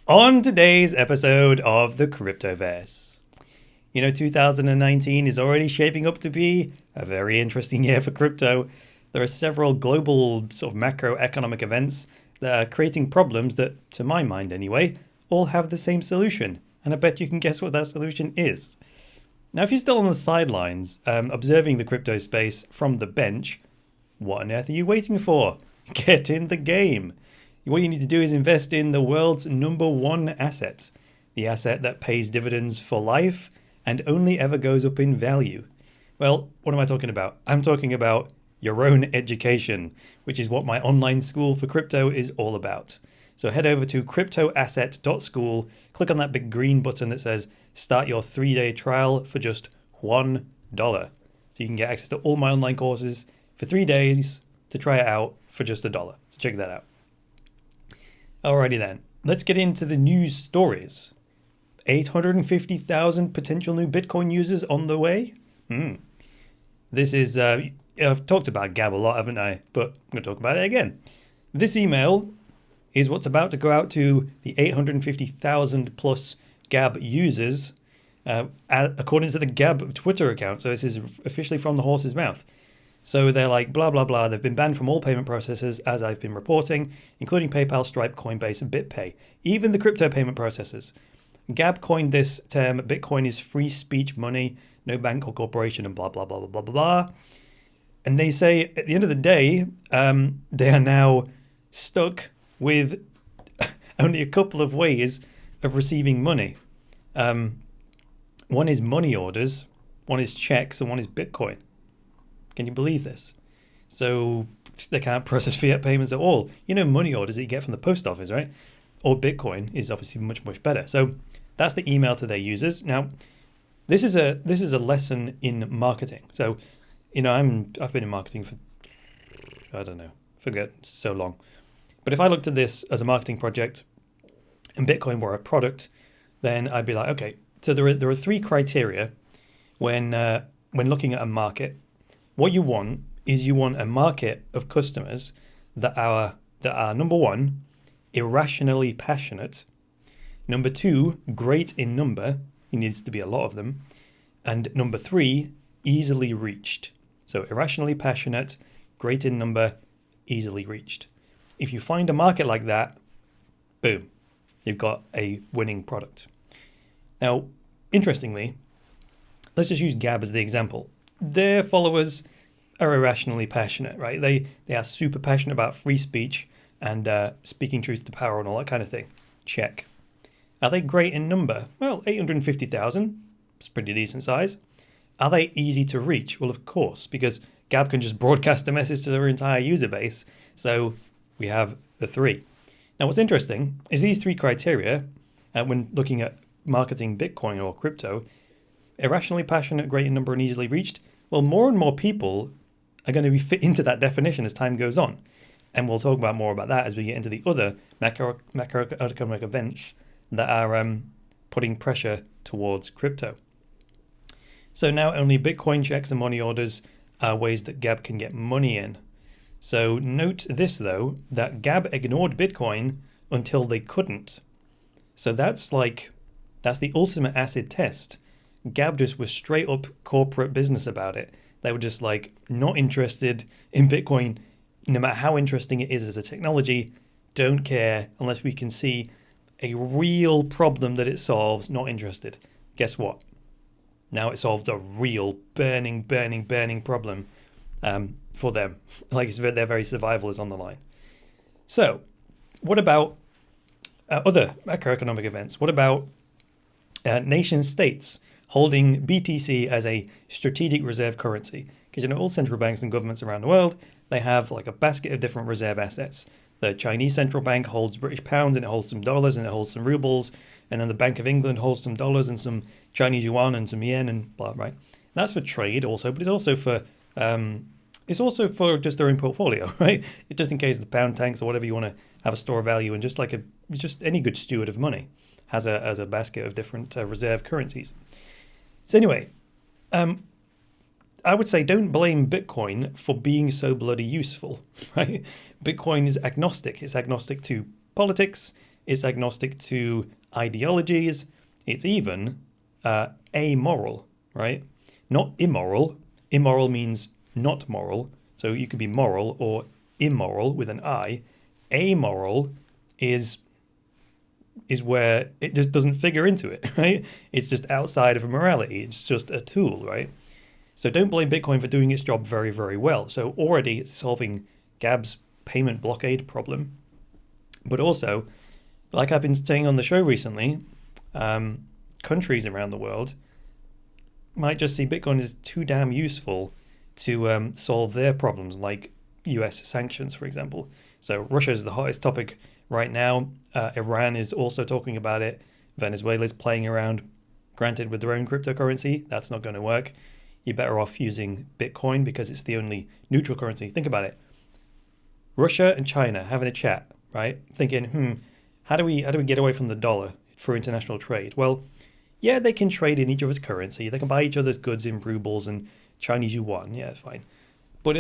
On today's episode of the Cryptoverse. 2019 is already shaping up to be a very interesting year for crypto. There are several global sort of macroeconomic events that are creating problems that, to my mind anyway, all have the same solution. And I bet you can guess what that solution is. Now, if you're still on the sidelines, observing the crypto space from the bench, what on earth are you waiting for? Get in the game. What you need to do is invest in the world's #1 asset, the asset that pays dividends for life and only ever goes up in value. Well, what am I talking about? I'm talking about your own education, which is what my online school for crypto is all about. So head over to cryptoasset.school, click on that big green button that says start your 3-day trial for just $1. So you can get access to all my online courses for 3 days to try it out for just $1. So check that out. Alrighty then, let's get into the news stories. 850,000 potential new Bitcoin users on the way? This is, I've talked about Gab a lot, haven't I? But I'm going to talk about it again. This email is what's about to go out to the 850,000 plus Gab users, according to the Gab Twitter account. So this is officially from the horse's mouth. So they're like, blah, blah, blah. They've been banned from all payment processors, as I've been reporting, including PayPal, Stripe, Coinbase, and BitPay. Even the crypto payment processors. Gab coined this term, Bitcoin is free speech money, no bank or corporation, and blah, blah, blah, blah, blah, blah. And they say, at the end of the day, they are now stuck with only a couple of ways of receiving money. One is money orders, one is checks, and one is Bitcoin. Can you believe this? So they can't process fiat payments at all. Money orders that you get from the post office, right? Or Bitcoin is obviously much, much better. So that's the email to their users. Now, this is a lesson in marketing. So, I've been in marketing for, I don't know, forget, so long. But if I looked at this as a marketing project and Bitcoin were a product, then I'd be like, okay, so there are 3 criteria when looking at a market. What you want is a market of customers that are number 1, irrationally passionate, number 2, great in number, it needs to be a lot of them, and number 3, easily reached. So irrationally passionate, great in number, easily reached. If you find a market like that, boom, you've got a winning product. Now, interestingly, let's just use Gab as the example. Their followers are irrationally passionate, right? They are super passionate about free speech and speaking truth to power and all that kind of thing. Check. Are they great in number? Well, 850,000, it's pretty decent size. Are they easy to reach? Well, of course, because Gab can just broadcast a message to their entire user base. So we have the 3. Now, what's interesting is these 3 criteria, when looking at marketing Bitcoin or crypto, irrationally passionate, great in number, and easily reached, well, more and more people are going to be fit into that definition as time goes on. And we'll talk about more about that as we get into the other macroeconomic events that are putting pressure towards crypto. So now only Bitcoin checks and money orders are ways that Gab can get money in. So note this, though, that Gab ignored Bitcoin until they couldn't. So that's the ultimate acid test. Gab just was straight up corporate business about it. They were just not interested in Bitcoin, no matter how interesting it is as a technology, don't care unless we can see a real problem that it solves, not interested. Guess what? Now it solved a real burning problem for them. Their very survival is on the line. So what about other macroeconomic events? What about nation states holding BTC as a strategic reserve currency? Because all central banks and governments around the world, they have a basket of different reserve assets. The Chinese central bank holds British pounds, and it holds some dollars, and it holds some rubles, and then the Bank of England holds some dollars and some Chinese yuan and some yen and blah, right? That's for trade also, but it's also for just their own portfolio, right? Just in case the pound tanks or whatever you want to have a store of value, and just any good steward of money has a basket of different reserve currencies. So anyway, I would say don't blame Bitcoin for being so bloody useful, right? Bitcoin is agnostic. It's agnostic to politics. It's agnostic to ideologies. It's even amoral, right? Not immoral. Immoral means not moral. So you could be moral or immoral with an I. Amoral is where it just doesn't figure into it, right? It's just outside of morality. It's just a tool, right? So don't blame Bitcoin for doing its job very, very well. So already it's solving Gab's payment blockade problem. But also, like I've been saying on the show recently, countries around the world might just see Bitcoin as too damn useful to solve their problems, like US sanctions, for example. So Russia is the hottest topic right now. Iran is also talking about it. Venezuela is playing around, granted, with their own cryptocurrency. That's not going to work. You're better off using Bitcoin because it's the only neutral currency. Think about it. Russia and China having a chat, right? Thinking, how do we get away from the dollar for international trade? Well, yeah, they can trade in each other's currency. They can buy each other's goods in rubles and Chinese yuan. Yeah, fine. But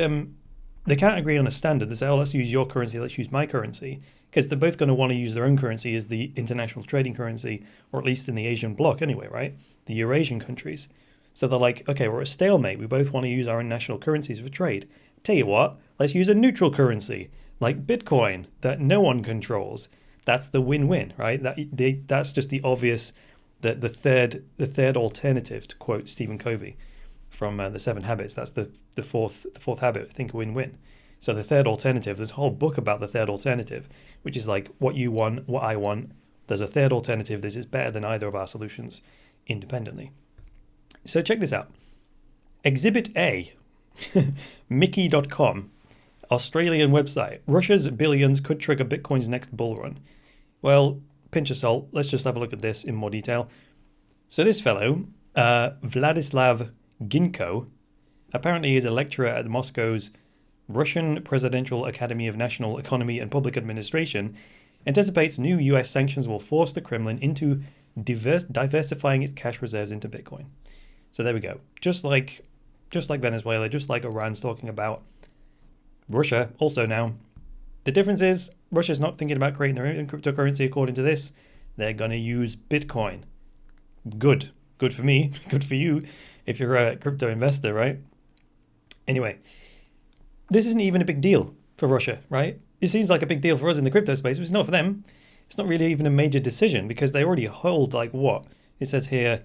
they can't agree on a standard. They say, oh, let's use your currency, let's use my currency. Because they're both going to want to use their own currency as the international trading currency, or at least in the Asian bloc anyway, right? The Eurasian countries. So they're like, okay, we're at a stalemate. We both want to use our own national currencies for trade. Tell you what, let's use a neutral currency, like Bitcoin, that no one controls. That's the win-win, right? That's just the obvious, the third alternative, to quote Stephen Covey from the 7 Habits. That's the fourth habit, think win-win. So the third alternative, there's a whole book about the third alternative, which is like what you want, what I want. There's a third alternative that is better than either of our solutions independently. So check this out. Exhibit A, Mickey.com, Australian website. Russia's billions could trigger Bitcoin's next bull run. Well, pinch of salt. Let's just have a look at this in more detail. So this fellow, Vladislav Ginko, apparently is a lecturer at Moscow's Russian Presidential Academy of National Economy and Public Administration, anticipates new US sanctions will force the Kremlin into diversifying its cash reserves into Bitcoin. So there we go. Just like Venezuela, just like Iran's talking about, Russia also now. The difference is Russia's not thinking about creating their own cryptocurrency according to this. They're going to use Bitcoin. Good. Good for me. Good for you if you're a crypto investor, right? Anyway, this isn't even a big deal for Russia, right? It seems like a big deal for us in the crypto space, but it's not for them. It's not really even a major decision because they already hold like what? It says here,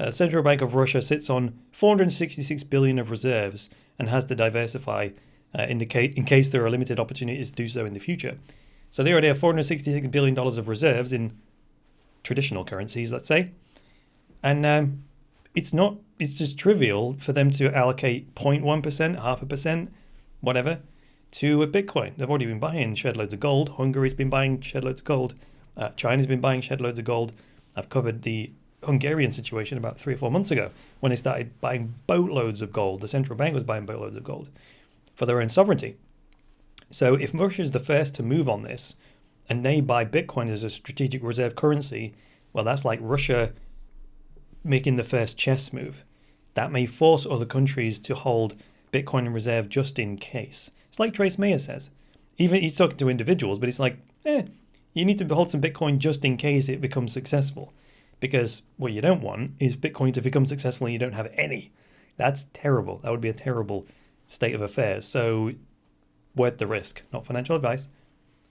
Central Bank of Russia sits on 466 billion of reserves and has to diversify in case there are limited opportunities to do so in the future. So they already have $466 billion of reserves in traditional currencies, let's say. And it's just trivial for them to allocate 0.1%, 0.5%, whatever, to a Bitcoin. They've already been buying shed loads of gold. Hungary's been buying shed loads of gold. China's been buying shed loads of gold. I've covered the Hungarian situation about 3 or 4 months ago when they started buying boatloads of gold. The central bank was buying boatloads of gold for their own sovereignty. So if Russia's the first to move on this and they buy Bitcoin as a strategic reserve currency, well, that's like Russia making the first chess move. That may force other countries to hold Bitcoin in reserve just in case. It's like Trace Mayer says. Even he's talking to individuals, but it's like, you need to hold some Bitcoin just in case it becomes successful. Because what you don't want is Bitcoin to become successful and you don't have any. That's terrible. That would be a terrible state of affairs. So worth the risk. Not financial advice,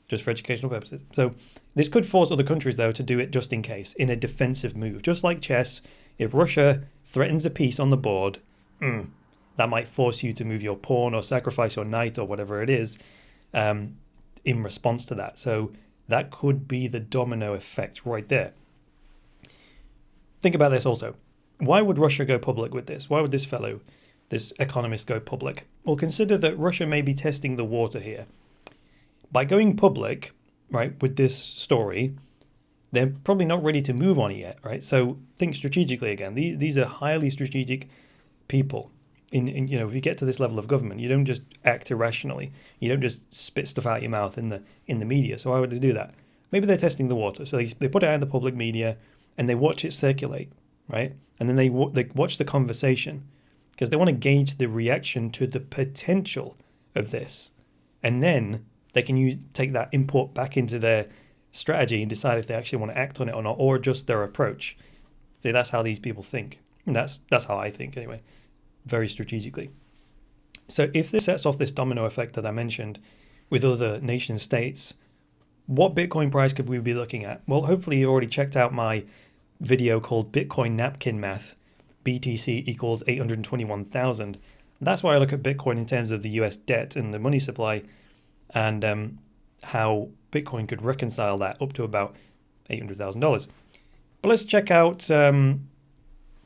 just for educational purposes. So this could force other countries, though, to do it just in case, in a defensive move. Just like chess, if Russia threatens a piece on the board, that might force you to move your pawn or sacrifice your knight or whatever it is in response to that. So that could be the domino effect right there. Think about this also. Why would Russia go public with this? Why would this fellow, this economist, go public? Well, consider that Russia may be testing the water here. By going public, right, with this story, they're probably not ready to move on it yet, right? So think strategically again. These are highly strategic people. In if you get to this level of government, you don't just act irrationally. You don't just spit stuff out your mouth in the media. So why would they do that? Maybe they're testing the water. So they put it out in the public media and they watch it circulate, right? And then they watch the conversation because they want to gauge the reaction to the potential of this. And then they can take that import back into their strategy and decide if they actually want to act on it or not, or adjust their approach. See, that's how these people think. And that's how I think anyway, very strategically. So if this sets off this domino effect that I mentioned with other nation states, what Bitcoin price could we be looking at? Well, hopefully you already checked out my video called Bitcoin Napkin Math, BTC equals 821,000. That's why I look at Bitcoin in terms of the US debt and the money supply, and how Bitcoin could reconcile that up to about $800,000. But let's check out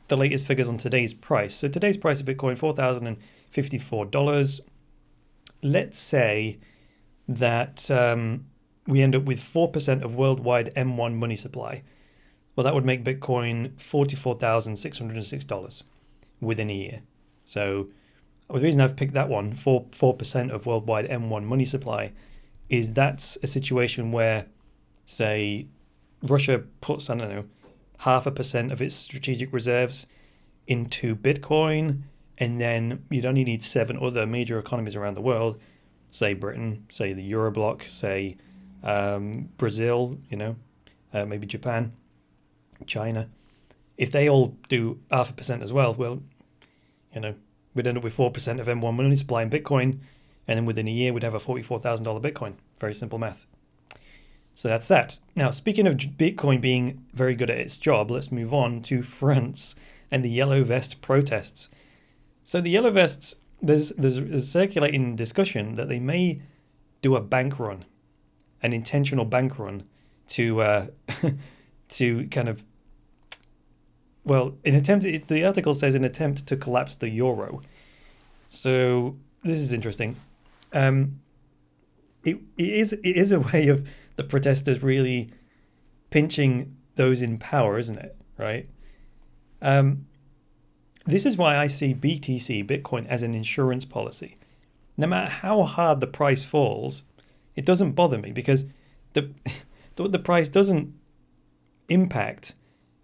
the latest figures on today's price. So today's price of Bitcoin, $4,054. Let's say that we end up with 4% of worldwide M1 money supply. Well, that would make Bitcoin $44,606 within a year. So the reason I've picked that one, 4% of worldwide M1 money supply, is that's a situation where, say, Russia puts, 0.5% of its strategic reserves into Bitcoin, and then you'd only need 7 other major economies around the world, say Britain, say the Eurobloc, say Brazil, maybe Japan, China. If they all do 0.5% as well, we'd end up with 4% of M1 money supply in Bitcoin, and then within a year we'd have a $44,000 Bitcoin. Very simple math. So that's that. Now, speaking of Bitcoin being very good at its job, let's move on to France and the Yellow Vest protests. So the Yellow Vests, there's a circulating discussion that they may do a bank run, an intentional bank run to to kind of, the article says an attempt to collapse the euro. So this is interesting. It is a way of the protesters really pinching those in power, isn't it? Right? This is why I see BTC, Bitcoin, as an insurance policy. No matter how hard the price falls, it doesn't bother me, because the price doesn't impact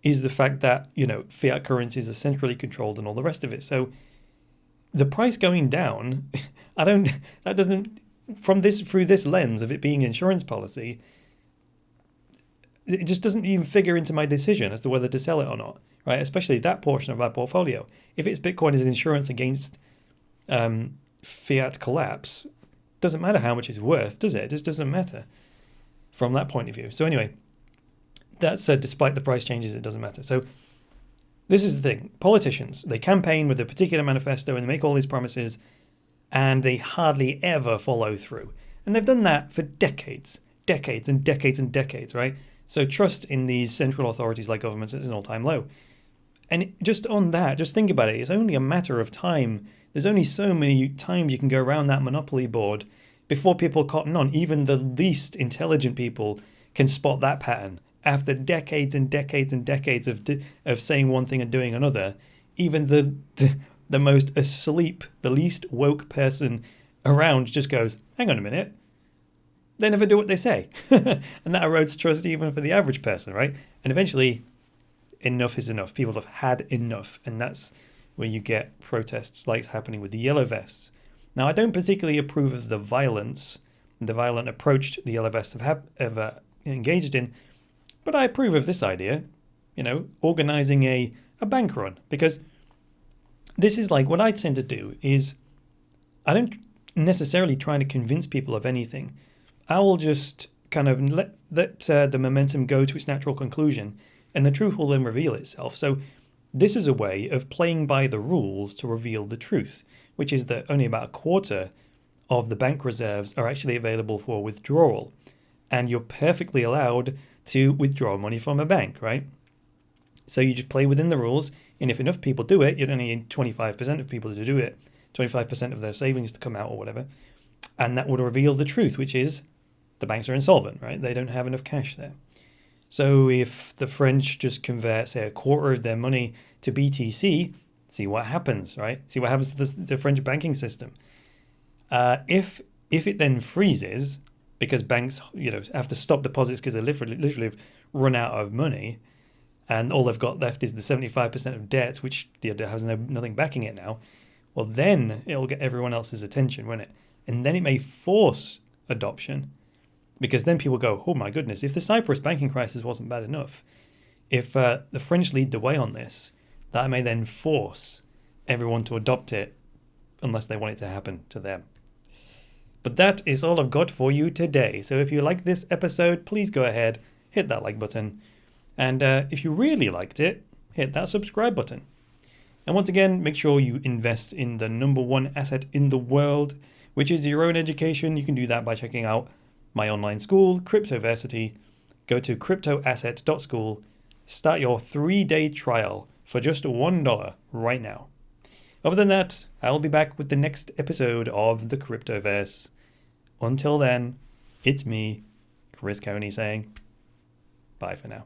is the fact that, fiat currencies are centrally controlled and all the rest of it. So the price going down, through this lens of it being insurance policy, it just doesn't even figure into my decision as to whether to sell it or not, right? Especially that portion of my portfolio. If it's Bitcoin as insurance against fiat collapse, doesn't matter how much it's worth, does it? It just doesn't matter from that point of view. So anyway, that's despite the price changes, it doesn't matter. So this is the thing. Politicians, they campaign with a particular manifesto and they make all these promises, and they hardly ever follow through. And they've done that for decades and decades and decades, right? So trust in these central authorities like governments is an all-time low. And just on that, just think about it. It's only a matter of time. There's only so many times you can go around that monopoly board before people cotton on. Even the least intelligent people can spot that pattern. After decades and decades and decades of saying one thing and doing another, even the most asleep, the least woke person around just goes, hang on a minute. They never do what they say. And that erodes trust even for the average person, right? And eventually, enough is enough. People have had enough. And that's where you get protests like happening with the Yellow Vests. Now, I don't particularly approve of the violence, the violent approach the Yellow Vests have ever engaged in, but I approve of this idea, organizing a bank run. Because this is like, what I tend to do is, I don't necessarily try to convince people of anything. I will just kind of let the momentum go to its natural conclusion, and the truth will then reveal itself. So this is a way of playing by the rules to reveal the truth, which is that only about a quarter of the bank reserves are actually available for withdrawal. And you're perfectly allowed to withdraw money from a bank, right? So you just play within the rules, and if enough people do it, you only need 25% of people to do it, 25% of their savings to come out or whatever, and that would reveal the truth, which is the banks are insolvent, right? They don't have enough cash there. So if the French just convert, say, a quarter of their money to BTC, see what happens, right? See what happens to the French banking system. If it then freezes, because banks, have to stop deposits because they literally have run out of money, and all they've got left is the 75% of debt, which has nothing backing it now. Well, then it'll get everyone else's attention, won't it? And then it may force adoption. Because then people go, oh my goodness, if the Cyprus banking crisis wasn't bad enough, if the French lead the way on this, that may then force everyone to adopt it unless they want it to happen to them. But that is all I've got for you today. So if you like this episode, please go ahead, hit that like button. And if you really liked it, hit that subscribe button. And once again, make sure you invest in the number one asset in the world, which is your own education. You can do that by checking out my online school, Cryptoversity. Go to cryptoasset.school, start your 3-day trial for just $1 right now. Other than that, I'll be back with the next episode of the Cryptoverse. Until then, it's me, Chris Coney, saying bye for now.